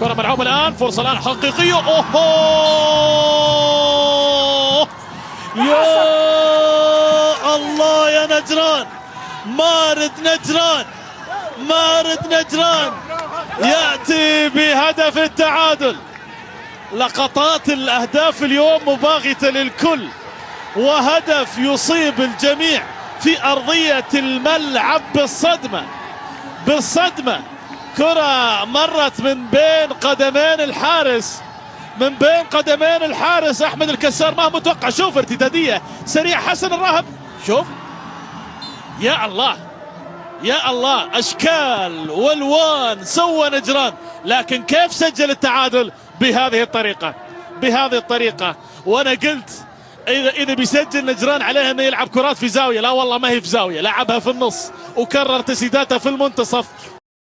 كرة ملعوبة الآن، فرصة الآن حقيقية. أوه يا الله يا نجران، مارد نجران يأتي بهدف التعادل. لقطات الأهداف اليوم مباغتة للكل، وهدف يصيب الجميع في أرضية الملعب بالصدمة. كرة مرت من بين قدمين الحارس أحمد الكسار، ما متوقع. شوف ارتدادية سريعة، حسن الراهب، شوف يا الله أشكال والوان سوى نجران، لكن كيف سجل التعادل بهذه الطريقة. وأنا قلت إذا بيسجل نجران عليه أنه يلعب كرات في زاوية، لا والله ما هي في زاوية، لعبها في النص وكرر تسديداته في المنتصف.